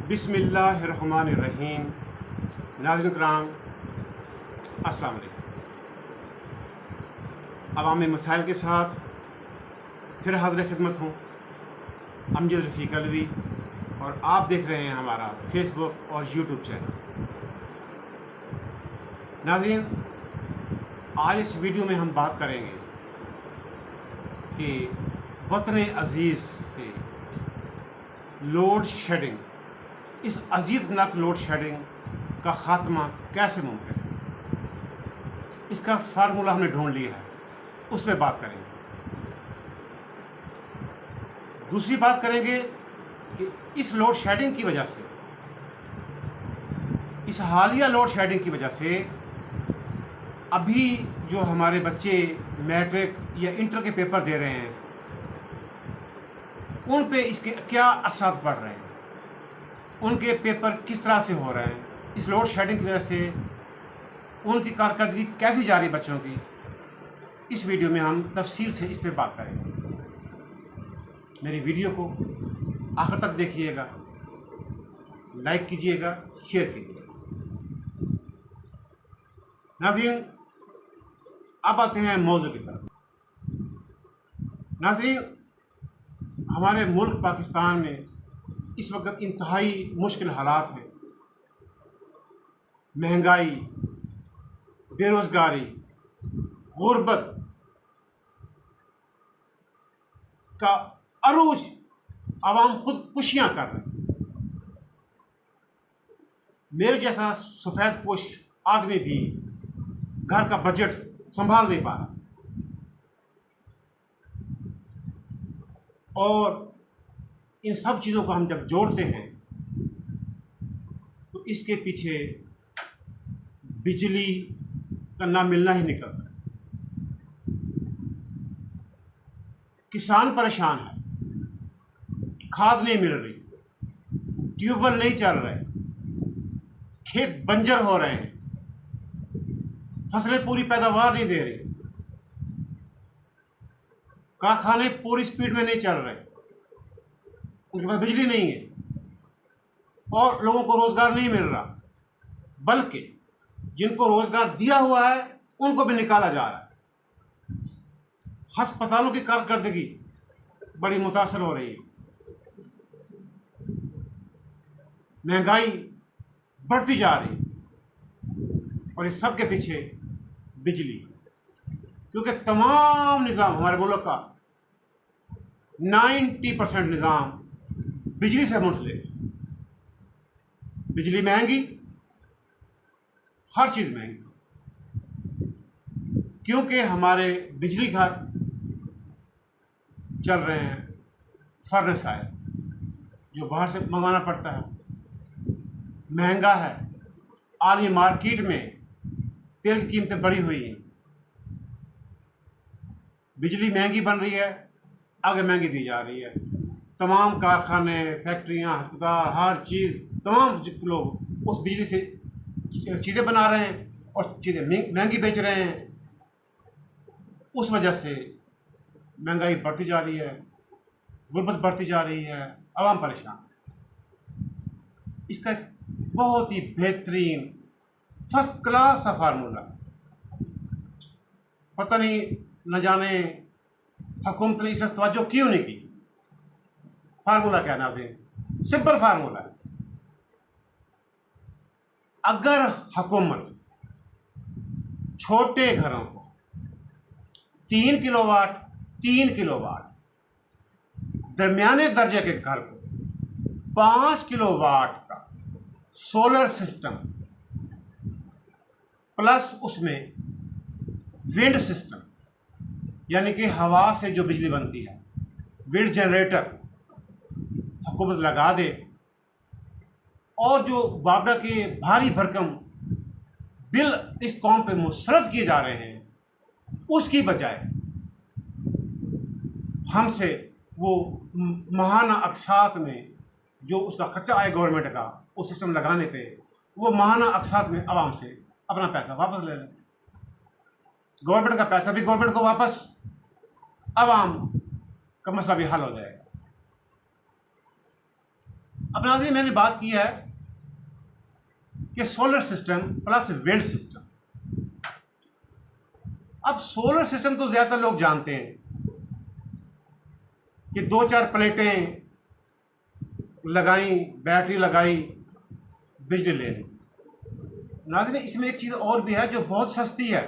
बिस्मिल्लाहिर्रहमानिर्रहीम। नाज़रीन कराम, अस्सलाम वालेकुम। अवामी मसाइल के साथ फिर हाज़िर खिदमत हूँ, अमजद रफ़ीक अलवी, और आप देख रहे हैं हमारा फेसबुक और यूट्यूब चैनल। नाज़रीन, आज इस वीडियो में हम बात करेंगे कि वतन अज़ीज़ से लोड शेडिंग, इस अज़ीज़नाक लोड शेडिंग का ख़ात्मा कैसे मुमकिन है। इसका फार्मूला हमने ढूंढ लिया है, उस पर बात करेंगे। दूसरी बात करेंगे कि इस लोड शेडिंग की वजह से, इस हालिया लोड शेडिंग की वजह से अभी जो हमारे बच्चे मैट्रिक या इंटर के पेपर दे रहे हैं, उन पे इसके क्या असर पड़ रहे हैं, उनके पेपर किस तरह से हो रहे हैं, इस लोड शेडिंग की वजह से उनकी कारकर्दगी कैसी जा रही है बच्चों की। इस वीडियो में हम तफसील से इस पे बात करेंगे। मेरी वीडियो को आखिर तक देखिएगा, लाइक कीजिएगा, शेयर कीजिएगा। नाज़रीन, अब आते हैं मौजू की तरफ। नाज़रीन, हमारे मुल्क पाकिस्तान में इस वक्त इंतहाई मुश्किल हालात हैं। महंगाई, बेरोज़गारी, गुर्बत का अरूज, आवाम खुदकुशियाँ कर रहे हैं। मेरे जैसा सफ़ेद पोश आदमी भी घर का बजट संभाल नहीं पा रहा, और इन सब चीज़ों को हम जब जोड़ते हैं तो इसके पीछे बिजली का ना मिलना ही निकलता है। किसान परेशान है, खाद नहीं मिल रही, ट्यूबवेल नहीं चल रहे, खेत बंजर हो रहे हैं, फसलें पूरी पैदावार नहीं दे रही, कारखाने पूरी स्पीड में नहीं चल रहे, उनके पास बिजली नहीं है, और लोगों को रोज़गार नहीं मिल रहा, बल्कि जिनको रोज़गार दिया हुआ है उनको भी निकाला जा रहा है। अस्पतालों की कारकर्दगी बड़ी मुतासर हो रही है। महंगाई बढ़ती जा रही है, और इस सब के पीछे बिजली, क्योंकि तमाम निज़ाम हमारे मुल्क का 90% निज़ाम बिजली से मुंसलिक है। बिजली महंगी, हर चीज़ महंगी, क्योंकि हमारे बिजली घर चल रहे हैं फर्नेस आयल, जो बाहर से मंगाना पड़ता है, महंगा है। आलमी मार्केट में तेल की कीमतें बढ़ी हुई हैं, बिजली महंगी बन रही है, आगे महंगी दी जा रही है। तमाम कारखाने, फैक्ट्रियां, अस्पताल, हर चीज़, तमाम लोग उस बिजली से चीज़ें बना रहे हैं और चीज़ें महंगी बेच रहे हैं। उस वजह से महंगाई बढ़ती जा रही है, गुर्बत बढ़ती जा रही है, आवाम परेशान है। इसका एक बहुत ही बेहतरीन फर्स्ट क्लास सा फार्मूला, पता नहीं न जाने हुकूमत ने इस पर तवज्जो क्यों नहीं की। फार्मूला क्या नाज़रीन? सिंपल फार्मूला है। अगर हुकूमत छोटे घरों को 3 किलोवाट, दरमियाने दर्जे के घर को 5 किलोवाट का सोलर सिस्टम, प्लस उसमें विंड सिस्टम, यानी कि हवा से जो बिजली बनती है, विंड जनरेटर हुकूमत लगा दे, और जो वापडा के भारी भरकम बिल इस कौम पे मुसरत किए जा रहे हैं, उसकी बजाय हमसे वो माहाना अक़सात में जो उसका खर्चा आए गवर्नमेंट का, वो सिस्टम लगाने पे वो माहाना अक़सात में आवाम से अपना पैसा वापस ले लें। गवर्नमेंट का पैसा भी गवर्नमेंट को वापस, आवाम का मसला भी हल हो जाएगा। अब नाज़रीन, मैंने बात की है कि solar system plus wind system. अब सोलर सिस्टम तो ज़्यादातर लोग जानते हैं कि 2-4 प्लेटें लगाई, बैटरी लगाई, बिजली ले ली। नाज़रीन, इसमें एक चीज़ और भी है जो बहुत सस्ती है,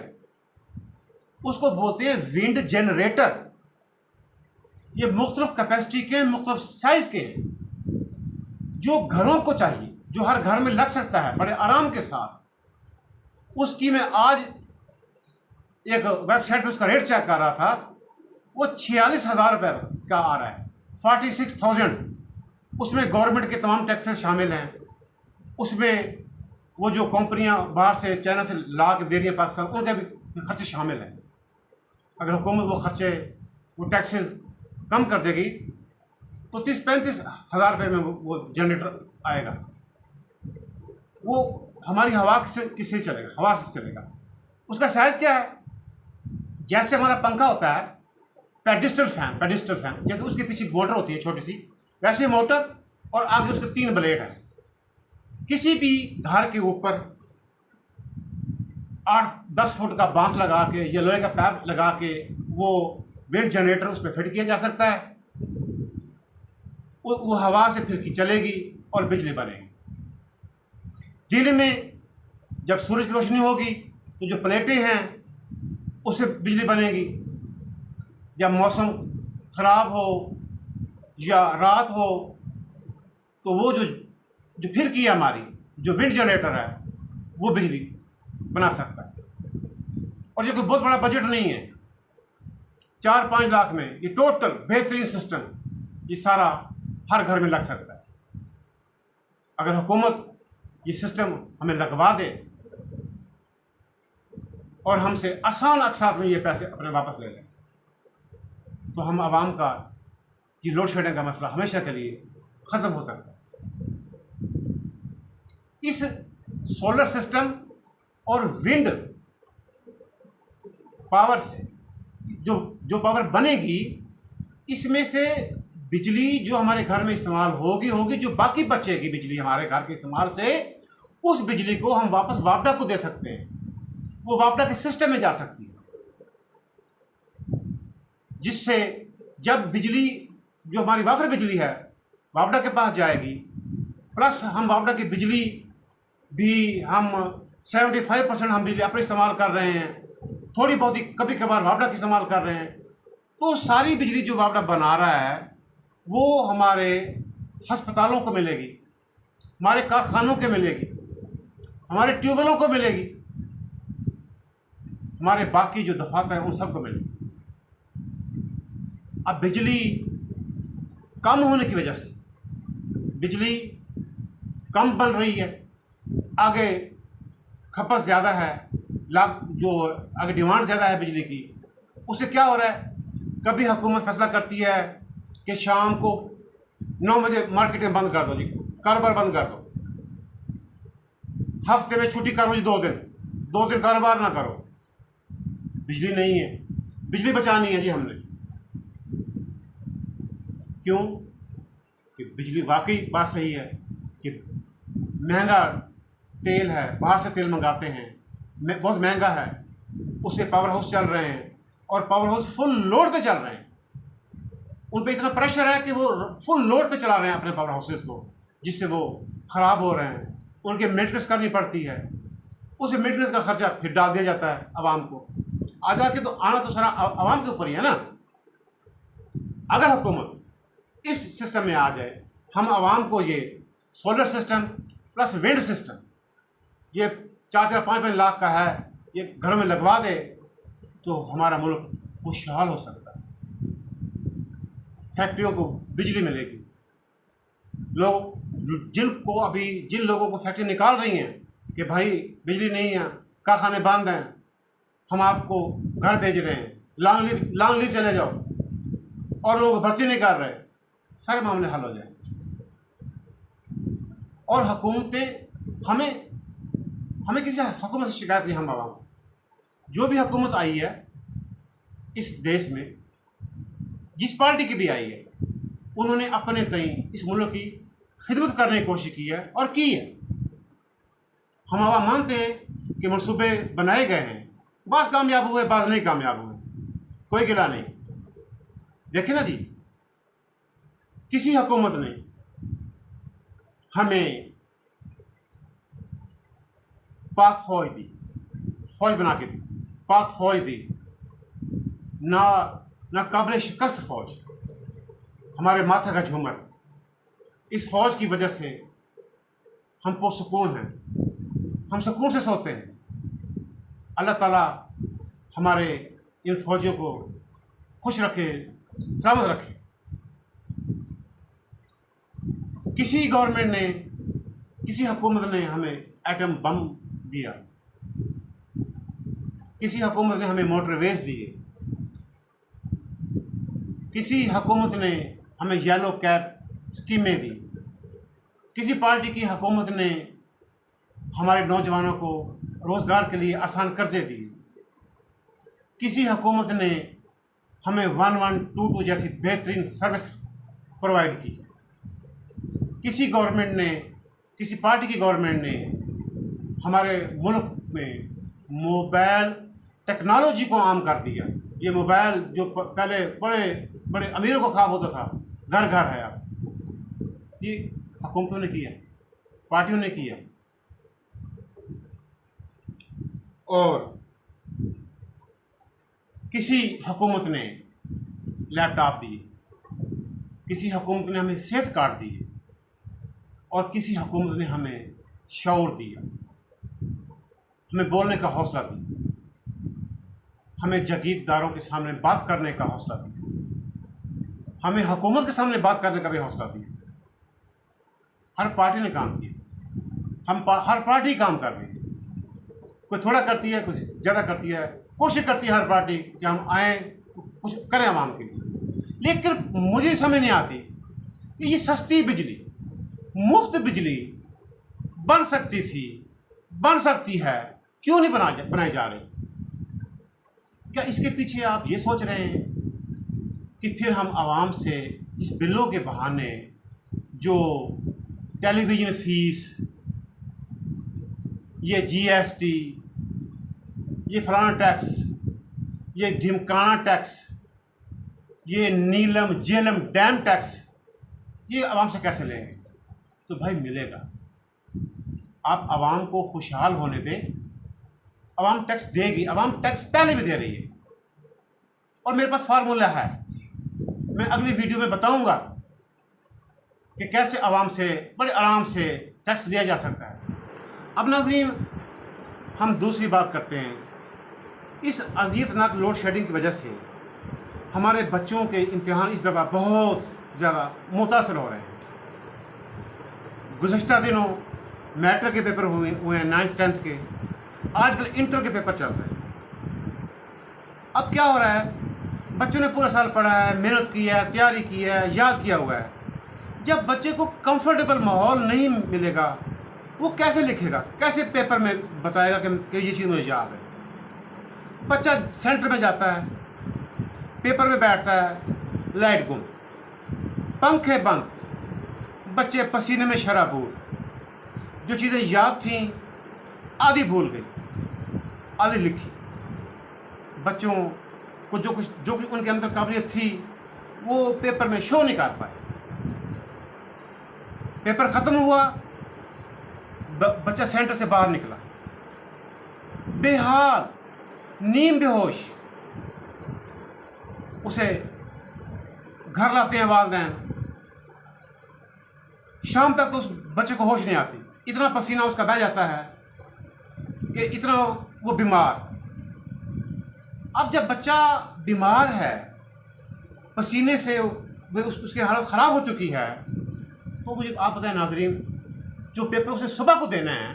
उसको बोलते हैं विंड जनरेटर। ये मुख्तलिफ कैपेसिटी के, मुख्तलिफ साइज़ के हैं, जो घरों को चाहिए, जो हर घर में लग सकता है बड़े आराम के साथ। उसकी मैं आज एक वेबसाइट पे उसका रेट चेक कर रहा था, वो 46,000 रुपये का आ रहा है, 46,000। उसमें गवर्नमेंट के तमाम टैक्सेस शामिल हैं, उसमें वो जो कंपनियां बाहर से, चाइना से ला के दे रही हैं पाकिस्तान, उनके भी खर्चे शामिल हैं। अगर हुकूमत वो खर्चे, वो टैक्सेस कम कर देगी तो 30-35 हज़ार रुपये में वो जनरेटर आएगा। वो हमारी हवा किससे चलेगा? हवा से चलेगा। उसका साइज़ क्या है? जैसे हमारा पंखा होता है पेडिस्टल फैन, जैसे उसके पीछे मोटर होती है छोटी सी, वैसे मोटर, और आगे उसके 3 ब्लेड हैं। किसी भी घर के ऊपर 8-10 फुट का बांस लगा के या लोहे का पाइप लगा के वो विंड जनरेटर उस पर फिट किया जा सकता है। वो हवा से फिर चलेगी और बिजली बनेगी। दिन में जब सूरज की रोशनी होगी तो जो प्लेटें हैं उससे बिजली बनेगी। जब मौसम ख़राब हो या रात हो तो वो जो फिर की हमारी जो विंड जनरेटर है वो बिजली बना सकता है। और ये कोई बहुत बड़ा बजट नहीं है, 4-5 लाख में ये टोटल बेहतरीन सिस्टम ये सारा हर घर में लग सकता है। अगर हुकूमत ये सिस्टम हमें लगवा दे और हमसे आसान अकसात में ये पैसे अपने वापस ले लें, तो हम आवाम का ये लोड शेडिंग का मसला हमेशा के लिए ख़त्म हो सकता है। इस सोलर सिस्टम और विंड पावर से जो पावर बनेगी, इसमें से बिजली जो हमारे घर में इस्तेमाल होगी, जो बाकी बचेगी बिजली हमारे घर के इस्तेमाल से, उस बिजली को हम वापस वापडा को दे सकते हैं। वो वापडा के सिस्टम में जा सकती है, जिससे जब बिजली जो हमारी वाफर बिजली है वापडा के पास जाएगी, प्लस हम वापडा की बिजली भी हम 75% हम बिजली अपने इस्तेमाल कर रहे हैं, थोड़ी बहुत ही कभी कभार वापडा की इस्तेमाल कर रहे हैं, तो सारी बिजली जो वापडा बना रहा है वो हमारे हस्पतालों को मिलेगी, हमारे कारखानों को मिलेगी, हमारे ट्यूबवेलों को मिलेगी, हमारे बाकी जो दफातर हैं उन सबको मिलेगी। अब बिजली कम होने की वजह से बिजली कम बन रही है, आगे खपत ज़्यादा है, जो आगे डिमांड ज़्यादा है बिजली की, उससे क्या हो रहा है, कभी हुकूमत फैसला करती है कि शाम को 9 बजे मार्केटें बंद कर दो जी, कारोबार बंद कर दो, हफ्ते में छुट्टी करो जी, 2 दिन कारोबार ना करो, बिजली नहीं है, बिजली बचानी है जी हमने। क्यों? कि बिजली वाकई बात सही है कि महंगा तेल है, बाहर से तेल मंगाते हैं, बहुत महंगा है, उससे पावर हाउस चल रहे हैं और पावर हाउस फुल लोड पे चल रहे हैं। उन पे इतना प्रेशर है कि वो फुल लोड पे चला रहे हैं अपने पावर हाउसेस को, जिससे वो ख़राब हो रहे हैं, उनके मेंटेनेंस करनी पड़ती है, उस मेंटेनेंस का खर्चा फिर डाल दिया जाता है आवाम को। आ जाके तो आना तो सारा आवाम के ऊपर ही है ना। अगर हुकूमत इस सिस्टम में आ जाए, हम आवाम को ये solar system plus wind system ये 4-5 लाख का है, ये घरों में लगवा दे, तो हमारा मुल्क खुशहाल हो सकता है। फैक्ट्रियों को बिजली मिलेगी, जिन लोगों को फैक्ट्री निकाल रही हैं कि भाई बिजली नहीं है, कारखाने बंद हैं, हम आपको घर भेज रहे हैं, लॉन्ग लीव चले जाओ, और लोग भर्ती नहीं कर रहे, सारे मामले हल हो जाए। और हुकूमतें हमें किसी हुकूमत से शिकायत नहीं। हम आवाम, जो भी हुकूमत आई है इस देश में, जिस पार्टी की भी आई है, उन्होंने अपने तय इस मुल्क की खिदमत करने की कोशिश की है और की है। हम आवाम मानते हैं कि मनसूबे बनाए गए हैं, बात कामयाब हुए, बात नहीं कामयाब हुए, कोई गिला नहीं। देखे ना जी, किसी हुकूमत ने हमें पाक फौज दी, फौज बना के दी, पाक फौज दी, ना काबिल शिकस्त फौज, हमारे माथा का झूमर। इस फौज की वजह से हम पुरसुकून हैं, हम सुकून से सोते हैं। अल्लाह ताला हमारे इन फौजियों को खुश रखे, सलामत रखे। किसी गवर्नमेंट ने, किसी हुकूमत ने हमें एटम बम दिया, किसी हुकूमत ने हमें मोटरवेज दिए, किसी हुकूमत ने हमें येलो कैप स्कीमें दी, किसी पार्टी की हुकूमत ने हमारे नौजवानों को रोज़गार के लिए आसान कर्जे दिए, किसी हुकूमत ने हमें 1122 जैसी बेहतरीन सर्विस प्रोवाइड की, किसी गवर्नमेंट ने, किसी पार्टी की गवर्नमेंट ने हमारे मुल्क में मोबाइल टेक्नोलॉजी को आम कर दिया। ये मोबाइल जो पहले बड़े बड़े अमीरों को ख्वाब होता था, घर घर है अब। ये हुकूमतों ने किया, पार्टियों ने किया। और किसी हुकूमत ने लैपटॉप दिए, किसी हुकूमत ने हमें सेहत कार्ड दिए, और किसी हुकूमत ने हमें शऊर दिया, हमें बोलने का हौसला दिया, हमें जागीरदारों के सामने बात करने का हौसला दिया, हमें हुकूमत के सामने बात करने का भी हौसला दिया। हर पार्टी ने काम किया, हर पार्टी काम कर रही है। कोई थोड़ा करती है, कुछ ज़्यादा करती है, कोशिश करती है हर पार्टी कि हम आएँ तो कुछ करें आवाम के लिए। लेकिन मुझे समझ नहीं आती कि ये सस्ती बिजली, मुफ्त बिजली बन सकती थी, बन सकती है, क्यों नहीं बनाई जा रही? क्या इसके पीछे आप ये सोच रहे हैं कि फिर हम आवाम से इस बिलों के बहाने जो टेलीविज़न फीस, ये जीएसटी, ये फलाना टैक्स, ये ढिमकाना टैक्स, ये नीलम जेलम डैम टैक्स, ये आवाम से कैसे लेंगे? तो भाई मिलेगा। आप आवाम को खुशहाल होने दें, आवाम टैक्स देगी, आवाम टैक्स पहले भी दे रही है। और मेरे पास फार्मूला है, मैं अगली वीडियो में बताऊंगा कि कैसे आवाम से बड़े आराम से टैक्स लिया जा सकता है। अब नाज़रीन, हम दूसरी बात करते हैं। इस अज़ियतनाक लोड शेडिंग की वजह से हमारे बच्चों के इम्तिहान इस दफ़ा बहुत ज़्यादा मुतासर हो रहे हैं। गुज़श्ता दिनों मैट्रिक के पेपर हुए हैं, 9th 10th के, आजकल इंटर के पेपर चल रहे हैं। अब क्या हो रहा है, बच्चों ने पूरा साल पढ़ा है, मेहनत की है, तैयारी की है, याद किया हुआ है। जब बच्चे को कंफर्टेबल माहौल नहीं मिलेगा, वो कैसे लिखेगा, कैसे पेपर में बताएगा कि ये चीज़ मुझे याद है? बच्चा सेंटर में जाता है, पेपर में बैठता है, लाइट गुम, पंखे बंद, बच्चे पसीने में शराबूर, जो चीज़ें याद थीं आधी भूल गई, आधी लिखी। बच्चों को जो कुछ उनके अंदर काबिलियत थी वो पेपर में शो नहीं कर पाए। पेपर ख़त्म हुआ, बच्चा सेंटर से बाहर निकला बेहाल, नीम बेहोश। उसे घर लाते हैं वालिदैन, शाम तक तो उस बच्चे को होश नहीं आती, इतना पसीना उसका बह जाता है कि इतना वो बीमार। अब जब बच्चा बीमार है, पसीने से उसकी हालत ख़राब हो चुकी है, तो मुझे आप बताएं नाज़रीन, जो पेपर उसे सुबह को देना है,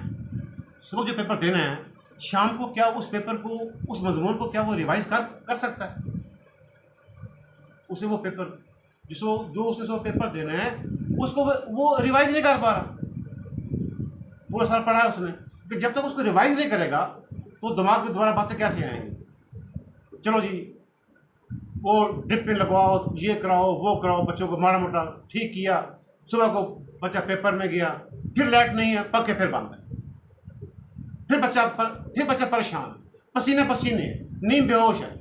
सुबह जो पेपर देना है, शाम को क्या उस पेपर को, उस मज़मून को क्या वो रिवाइज़ कर सकता है? उसे वो पेपर जो उसे पेपर देना है उसको वो रिवाइज़ नहीं कर पा रहा। पूरा साल पढ़ा है उसने, कि जब तक उसको रिवाइज़ नहीं करेगा तो दिमाग में दोबारा बातें कैसे आएंगी? चलो जी, वो ड्रिप में लगवाओ, ये कराओ, वो कराओ, बच्चों को माड़ा मोटा ठीक किया, सुबह को बच्चा पेपर में गया, फिर लाइट नहीं है, पक्के फिर बंद है, फिर बच्चा परेशान, पसीने पसीने, नींद बेहोश है।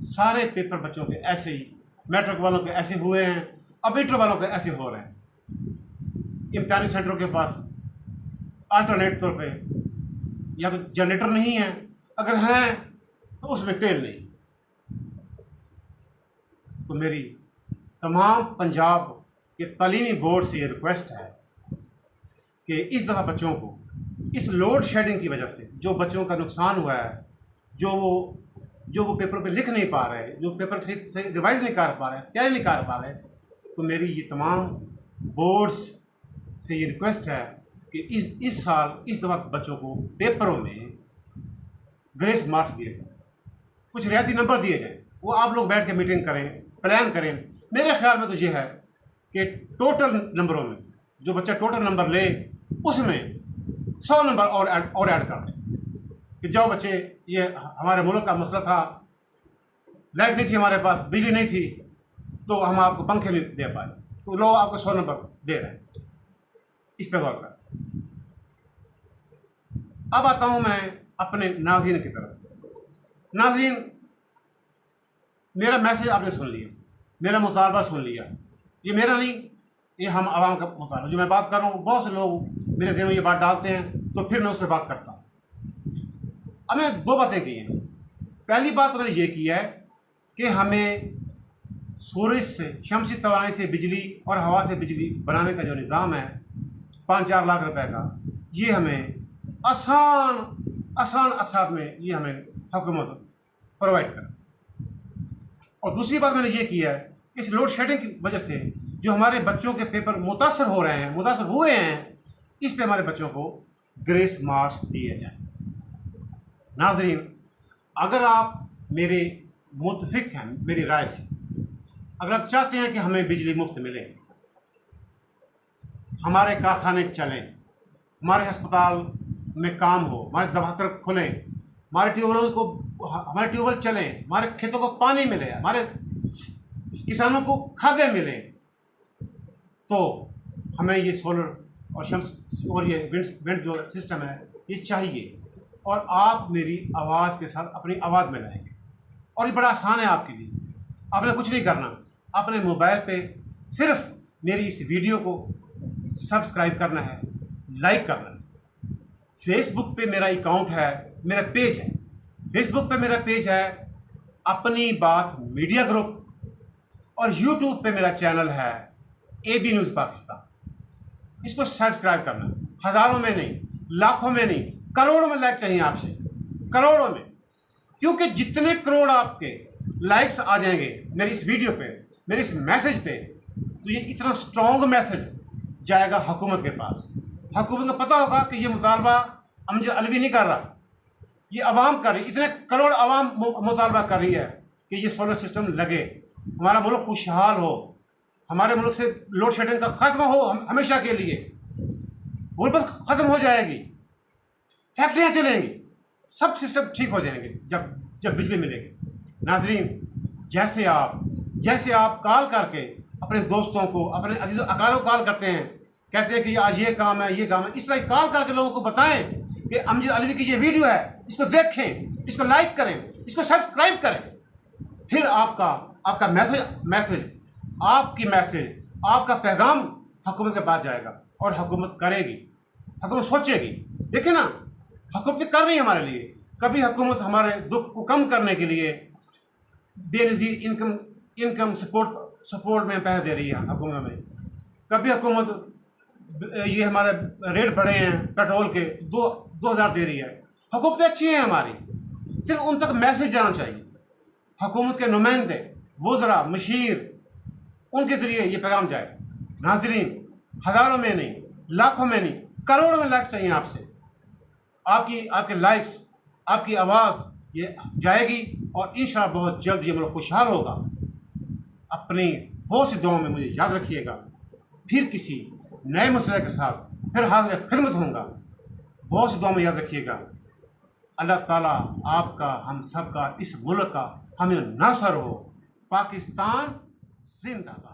सारे पेपर बच्चों के ऐसे ही, मैट्रिक वालों के ऐसे हुए हैं, अब इंटर वालों के ऐसे हो रहे हैं। इम्तिहानी सेंटरों के पास अल्टरनेट तौर पे या तो जनरेटर नहीं है, अगर हैं तो उसमें तेल नहीं। तो मेरी तमाम पंजाब के तालीमी बोर्ड से ये रिक्वेस्ट है कि इस दफ़ा बच्चों को इस लोड शेडिंग की वजह से जो बच्चों का नुकसान हुआ है, जो वो पेपर पे लिख नहीं पा रहे, जो पेपर से रिवाइज नहीं कर पा रहे, तैयारी नहीं कर पा रहे, तो मेरी ये तमाम बोर्ड्स से ये रिक्वेस्ट है कि इस साल इस दफ़ा बच्चों को पेपरों में ग्रेस मार्क्स दिए जाएँ, कुछ रियायती नंबर दिए जाएँ। वो आप लोग बैठ के मीटिंग करें, प्लान करें। मेरे ख्याल में तो ये है कि टोटल नंबरों में जो बच्चा टोटल नंबर ले उसमें 100 नंबर और ऐड कर दें कि जो बच्चे, ये हमारे मुल्क का मसला था, लाइट नहीं थी हमारे पास, बिजली नहीं थी, तो हम आपको पंखे नहीं दे पाए, तो लोग आपको 100 नंबर दे रहे हैं। इस पर गौर कर। अब आता हूँ मैं अपने नाज़रीन की तरफ। नाज़रीन, मेरा मैसेज आपने सुन लिया, मेरा मुतालबा सुन लिया। ये मेरा नहीं, ये हम आवाम का मुतालबा। जो मैं बात कर रहा हूँ, बहुत से लोग मेरे ज़हन में ये बात डालते हैं, तो फिर मैं उस पर बात करता हूँ। अब मैंने 2 बातें की हैं। पहली बात तो मैंने ये की है कि हमें सूरज से, शमसी तवानाई से बिजली और हवा से बिजली बनाने का जो निज़ाम है 5-4 लाख रुपए का, ये हमें आसान अकसात में ये हमें हुकूमत प्रोवाइड करे। और दूसरी बात मैंने ये की है, इस लोड शेडिंग की वजह से जो हमारे बच्चों के पेपर मुतासर हुए हैं, इस पे हमारे बच्चों को ग्रेस मार्क्स दिए जाएं। नाज़रीन, अगर आप मेरे मुत्तफिक हैं मेरी राय से, अगर आप चाहते हैं कि हमें बिजली मुफ्त मिले, हमारे कारखाने चलें, हमारे अस्पताल में काम हो, हमारे दफ्तर खुलें, हमारे ट्यूबवेल चलें, हमारे खेतों को पानी मिले, हमारे किसानों को खादें मिलें, तो हमें ये सोलर और शम्स और ये विंड जो सिस्टम है ये चाहिए। और आप मेरी आवाज़ के साथ अपनी आवाज़ में लाएंगे, और ये बड़ा आसान है आपके लिए। आपने कुछ नहीं करना, अपने मोबाइल पे सिर्फ मेरी इस वीडियो को सब्सक्राइब करना है, लाइक करना है। फेसबुक पे मेरा अकाउंट है, मेरा पेज है, फेसबुक पे मेरा पेज है अपनी बात मीडिया ग्रुप, और यूट्यूब पे मेरा चैनल है AB न्यूज़ पाकिस्तान। इसको सब्सक्राइब करना, हज़ारों में नहीं, लाखों में नहीं, करोड़ों में लाइक चाहिए आपसे, करोड़ों में। क्योंकि जितने करोड़ आपके लाइक्स आ जाएंगे मेरी इस वीडियो पे, मेरे इस मैसेज पे, तो ये इतना स्ट्रॉन्ग मैसेज जाएगा हुकूमत के पास। हुकूमत को पता होगा कि ये मुतालबा अमजद अलवी नहीं कर रहा, ये आवाम कर रही, इतने करोड़ आवाम मुतालबा कर रही है कि ये सोलर सिस्टम लगे, हमारा मुल्क खुशहाल हो, हमारे मुल्क से लोड शेडिंग का ख़त्म हो हमेशा के लिए, गुर्बत ख़त्म हो जाएगी, फैक्ट्रियाँ चलेंगी, सब सिस्टम ठीक हो जाएंगे जब बिजली मिलेगी। नाजरीन, जैसे आप कॉल करके अपने दोस्तों को, अपने अजीज़ अकारों को कॉल करते हैं, कहते हैं कि आज ये काम है, ये काम है, इस तरह कॉल करके लोगों को बताएं कि अमजद अलवी की ये वीडियो है, इसको देखें, इसको लाइक करें, इसको सब्सक्राइब करें। फिर आपका मैसेज आपका पैगाम हुकूमत के पास जाएगा, और हुकूमत करेगी, हुकूमत सोचेगी। देखिए ना, हुकूमत कर रही है हमारे लिए। कभी हुकूमत हमारे दुख को कम करने के लिए बेनज़ीर इनकम सपोर्ट में पैसे दे रही है हुकूमत में, कभी हुकूमत ये हमारे रेट बढ़े हैं पेट्रोल के 2000 दे रही है। हुकूमतें अच्छी हैं हमारी, सिर्फ उन तक मैसेज जाना चाहिए। हुकूमत के नुमाइंदे, वज़रा, मशीर, उनके ज़रिए ये पैगाम जाए। नाज़रीन, हज़ारों में नहीं, लाखों में नहीं, करोड़ों में लाइक्स चाहिए आपसे। आपके लाइक्स, आपकी आवाज़ ये जाएगी, और इंशाअल्लाह बहुत जल्द ये मुल्क खुशहाल होगा। अपनी बहुत सी दुआओं में मुझे याद रखिएगा। फिर किसी नए मसले के साथ फिर हाज़िर खिदमत होऊंगा। बहुत सी दुआओं में याद रखिएगा। अल्लाह ताला आपका, हम सब का, इस मुल्क का हमें नासर हो। पाकिस्तान जिंदाबाद।